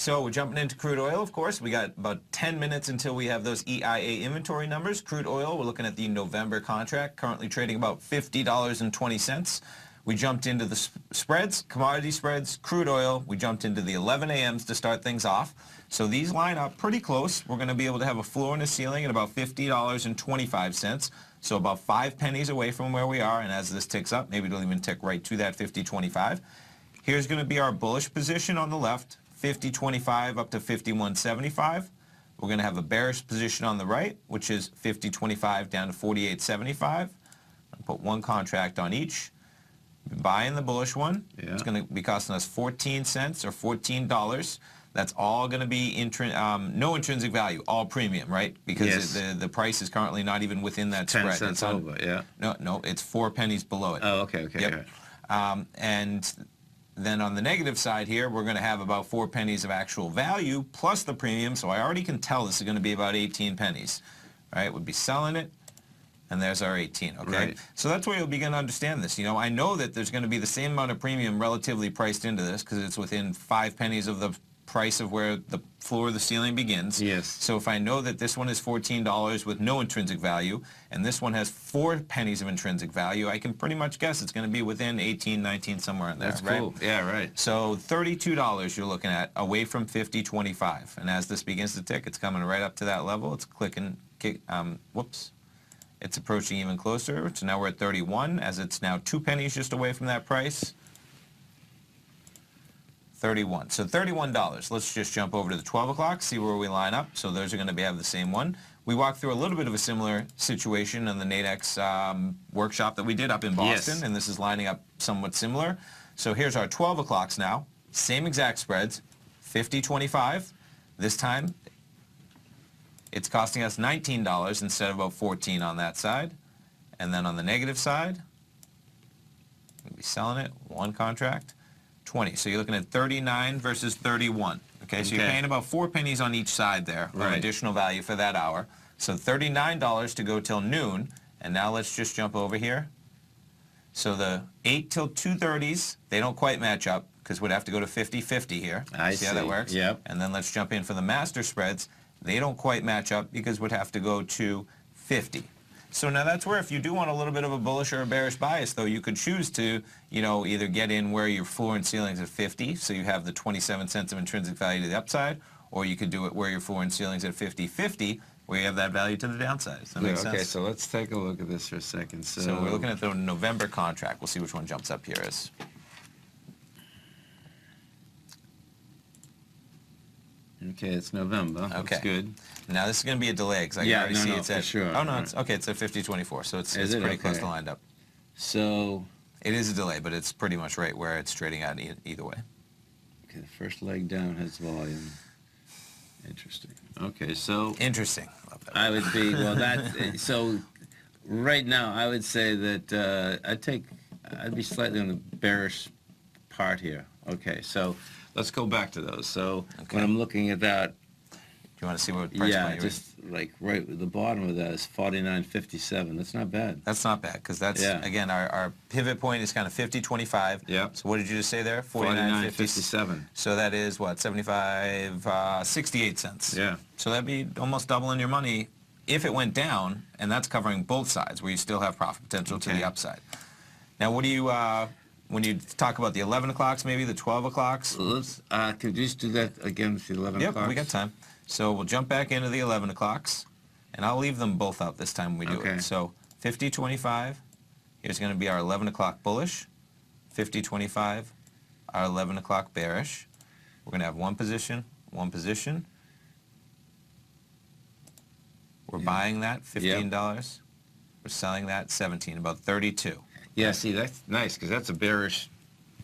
so we're jumping into crude oil, of course. We got about 10 minutes until we have those EIA inventory numbers. Crude oil, we're looking at the November contract, currently trading about $50.20. We jumped into the spreads, commodity spreads, crude oil. We jumped into the 11 a.m.s to start things off. So these line up pretty close. We're going to be able to have a floor and a ceiling at about $50.25. So about 5 pennies away from where we are. And as this ticks up, maybe it'll even tick right to that 50.25. Here's going to be our bullish position on the left, 50.25 up to 51.75. We're going to have a bearish position on the right, which is 50.25 down to 48.75. I'll put one contract on each. Buying the bullish one, it's going to be costing us 14 cents or $14. That's all going to be no intrinsic value, all premium, right? Because the price is currently not even within that 10 spread. cents over, yeah. No, it's 4 pennies below it. Oh, okay. Yep. And then on the negative side here, we're going to have about 4 pennies of actual value plus the premium. So I already can tell this is going to be about 18 pennies. Right? We'd be selling it. And there's our 18, okay? Right. So that's where you'll begin to understand this. You know, I know that there's going to be the same amount of premium relatively priced into this because it's within 5 pennies of the price of where the floor of the ceiling begins. Yes. So if I know that this one is $14 with no intrinsic value and this one has 4 pennies of intrinsic value, I can pretty much guess it's going to be within 18, 19, somewhere in there. That's right? cool. Yeah, right. So $32 you're looking at away from 50.25. And as this begins to tick, it's coming right up to that level. It's clicking, whoops. It's approaching even closer. So now we're at 31, as it's now 2 pennies just away from that price. 31. So $31. Let's just jump over to the 12 o'clock, see where we line up. So those are going to have the same one. We walked through a little bit of a similar situation in the NADEX workshop that we did up in Boston, and this is lining up somewhat similar. So here's our 12 o'clocks now. Same exact spreads, 50.25. This time, it's costing us $19 instead of about 14 on that side. And then on the negative side, we'll be selling it, one contract, 20. So you're looking at 39 versus 31. Okay, so you're paying about 4 pennies on each side there for additional value for that hour. So $39 to go till noon. And now let's just jump over here. So the 8 till 2:30s, they don't quite match up because we'd have to go to 50-50 here. See how that works? Yep. And then let's jump in for the master spreads. They don't quite match up because we'd have to go to 50. So now that's where if you do want a little bit of a bullish or a bearish bias, though, you could choose to, you know, either get in where your floor and ceiling's at 50, so you have the 27 cents of intrinsic value to the upside, or you could do it where your floor and ceiling's at 50-50, where you have that value to the downside. Does that make sense? Okay, so let's take a look at this for a second. So we're looking at the November contract. We'll see which one jumps up here is. Okay, it's November. Okay. That's good. Now this is going to be a delay because I can already see it's at. Sure. Oh no, it's okay. It's at 50.24, so it's pretty close to lined up. So it is a delay, but it's pretty much right where it's trading at either way. Okay, the first leg down has volume. Interesting. Okay, so interesting. Love that. I would be so. Right now, I would say that I'd be slightly on the bearish part here. Okay, so let's go back to those. So when I'm looking at that, do you want to see what price point you're just like right at the bottom of that is 49.57. That's not bad. That's not bad because that's again our pivot point is kind of 50.25. Yeah. So what did you just say there? 49.57. So that is what 68 cents. Yeah. So that'd be almost doubling your money if it went down, and that's covering both sides where you still have profit potential to the upside. Now, what do you when you talk about the 11 o'clocks, maybe the 12 o'clocks? Let's could you just do that again with the 11 o'clocks? Yep, we got time. So we'll jump back into the 11 o'clocks, and I'll leave them both out this time when we do it. So 50.25, here's going to be our 11 o'clock bullish, 50.25, our 11 o'clock bearish. We're going to have one position. We're buying that, $15. We're selling that, 17, about 32. Yeah, see, that's nice because that's a bearish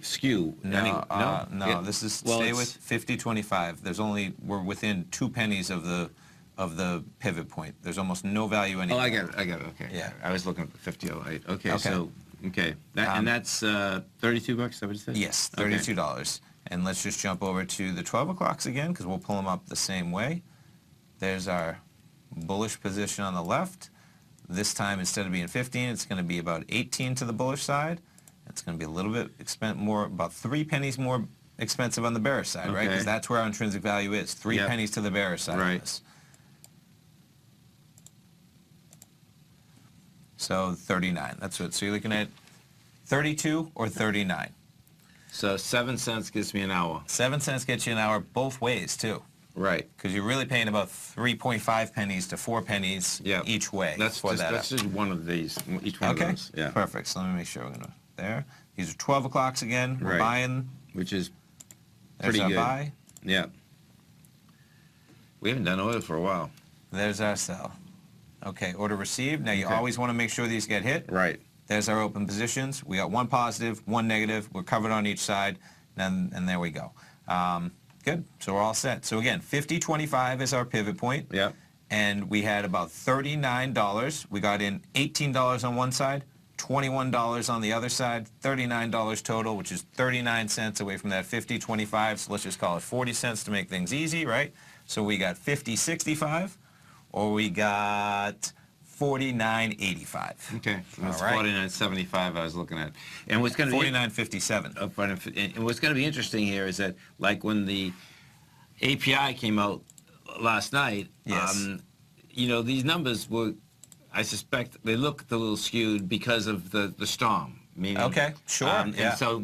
skew. No, this is stay with 50.25. We're within 2 pennies of the pivot point. There's almost no value anymore. Oh, I get it. Okay. Yeah. I was looking at the 50.08. Okay. So and that's 32 bucks. Is that what you said? Yes, $32. And let's just jump over to the 12 o'clocks again because we'll pull them up the same way. There's our bullish position on the left. This time, instead of being 15, it's going to be about 18 to the bullish side. It's going to be a little bit more, about 3 pennies more expensive on the bearish side, right? Because Okay. that's where our intrinsic value is. 3 Yep. pennies to the bearish side Right. of this. So 39. That's what. So you're looking at 32 or 39. So 7 cents gives me an hour. 7 cents gets you an hour both ways too, Right. because you're really paying about 3.5 pennies to 4 pennies Yeah. each way. That's for just, that. that's just one of these. Each one Okay. of those. Yeah. Perfect. So let me make sure we're gonna there. These are 12 o'clocks again. We're Right. buying. Which is There's pretty our good. buy. Yeah. We haven't done oil for a while. There's our sell. Okay. Order received. Now you Okay. always want to make sure these get hit. Right. There's our open positions. We got one positive, one negative. We're covered on each side, and there we go. Good. So we're all set. So again, 50.25 is our pivot point. Yep. And we had about $39. We got in $18 on one side, $21 on the other side, $39 total, which is 39 cents away from that 50.25. So let's just call it 40 cents to make things easy, right? So we got 50.65, or we got 49.85. Okay. That's All right. 49.75 I was looking at. And what's going to be 49.57. and what's going to be interesting here is that, like when the API came out last night, Yes. you know, these numbers were, I suspect, they look a little skewed because of the storm. Meaning, Okay, sure, yeah. And so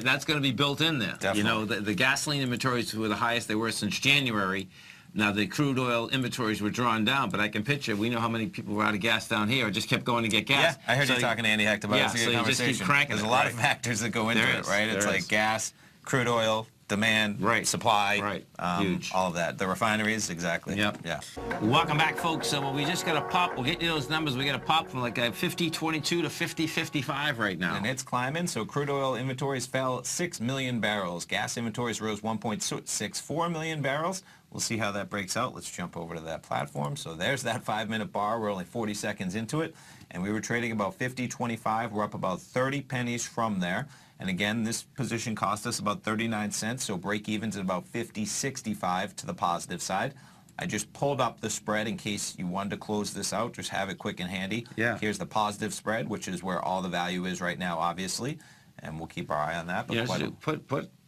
that's going to be built in there. Definitely. You know, the gasoline inventories were the highest they were since January. Now, the crude oil inventories were drawn down, but I can picture, we know how many people were out of gas down here, just kept going to get gas. Yeah, I heard So you talking to Andy Hecht about yeah, it. It's a so good you just keep conversation. cranking There's it, a lot right. of factors that go into There it, is, right? It's there like is. gas, crude oil, demand, Right. supply, Right. Huge. all of that. The refineries, exactly. Yep. Yeah. Welcome back, folks. So we just got a pop. We'll get you those numbers. We got a pop from like a 50.22 to 50.55 right now. And it's climbing. So crude oil inventories fell 6 million barrels. Gas inventories rose 1.64 million barrels. We'll see how that breaks out. Let's jump over to that platform. So there's that 5-minute bar. We're only 40 seconds into it. And we were trading about 50.25. We're up about 30 pennies from there. And again, this position cost us about 39 cents. So break even's at about 50.65 to the positive side. I just pulled up the spread in case you wanted to close this out. Just have it quick and handy. Yeah. Here's the positive spread, which is where all the value is right now, obviously. And we'll keep our eye on that. But Yeah, quite so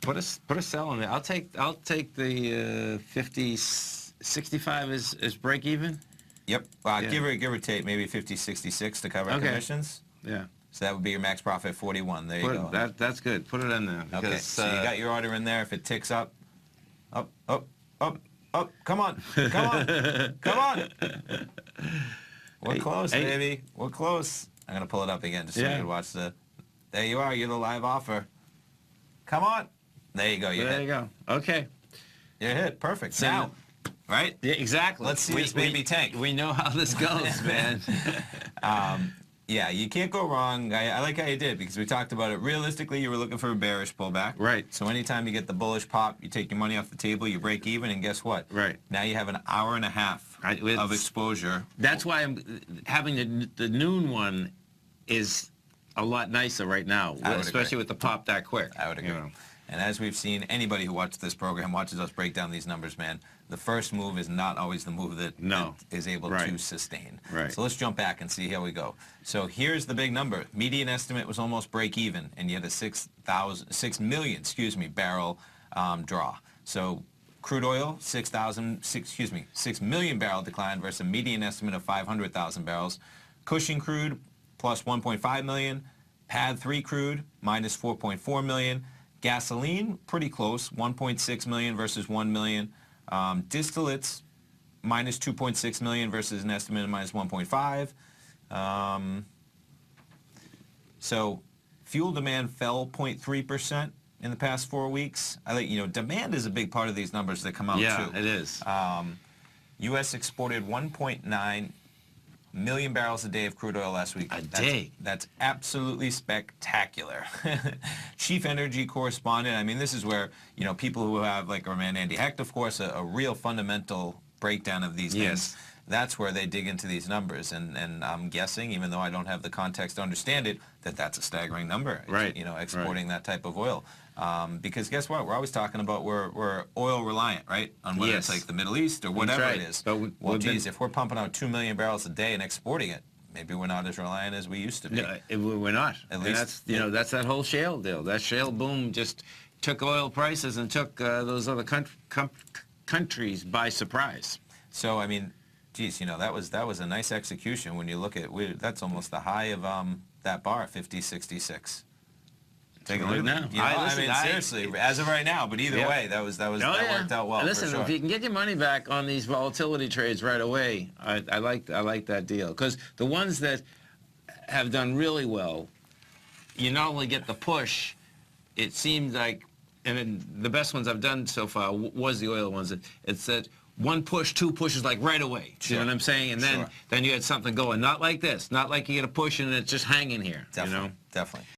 put a sell in there. I'll take the 50.65 as break even. Yep. Yeah. Give or take maybe 50.66 to cover Okay. commissions. Yeah. So that would be your max profit 41. There you go. That's good. Put it in there. Okay. Because, So you got your order in there. If it ticks up, up. Come on. Come on. We're close, hey. baby. We're close. I'm going to pull it up again just so you Yeah. can watch the... There you are. You're the live offer. Come on. There you go. You're there hit. you go. Okay. You're hit. Perfect. So- Now, right? Yeah, exactly. Let's see this baby tank. We know how this goes, man. Yeah, you can't go wrong. I like how you did because we talked about it. Realistically, you were looking for a bearish pullback. Right. So anytime you get the bullish pop, you take your money off the table, you break even, and guess what? Right. Now you have an hour and a half of exposure. That's why I'm having the noon one is a lot nicer right now, I would especially agree. with the pop that quick. I would agree. You know. And as we've seen, anybody who watches this program watches us break down these numbers, man. The first move is not always the move that is able to Right. sustain. Right. So let's jump back and see how we go. So here's the big number. Median estimate was almost break even, and you had a 6 million barrel draw. So crude oil, 6 million barrel decline versus a median estimate of 500,000 barrels. Cushing crude plus 1.5 million. PAD 3 crude minus 4.4 million. Gasoline, pretty close, 1.6 million versus 1 million. Distillates, minus 2.6 million versus an estimate of minus 1.5. So fuel demand fell 0.3% in the past 4 weeks. I think, demand is a big part of these numbers that come out, Yeah, too. it is. U.S. exported 1.9 million barrels a day of crude oil last week. Day. That's absolutely spectacular. Chief energy correspondent. I mean, this is where, people who have, like our man Andy Hecht, of course, a real fundamental breakdown of these Yes. things. That's where they dig into these numbers. And I'm guessing, even though I don't have the context to understand it, that's a staggering number. Right. Exporting that type of oil. Because guess what? We're always talking about we're oil reliant, right? On whether it's Yes. like the Middle East or whatever right. it is. But If we're pumping out 2 million barrels a day and exporting it, maybe we're not as reliant as we used to be. No, we're not. At And least- that's that whole shale deal. That shale boom just took oil prices and took those other countries by surprise. So, I mean, geez, you know, that was a nice execution when you look at, that's almost the high of that bar, 50.66. Take a look Right at now. that. You know, I mean, seriously, as of right now, but either way, that worked out well. Listen, for sure. if you can get your money back on these volatility trades right away, I like that deal. Because the ones that have done really well, you not only get the push, it seems like, and then the best ones I've done so far was the oil ones. It's that one push, two pushes like right away. Sure. You know what I'm saying? And then you had something going. Not like this. Not like you get a push and it's just hanging here. Definitely, you know? definitely.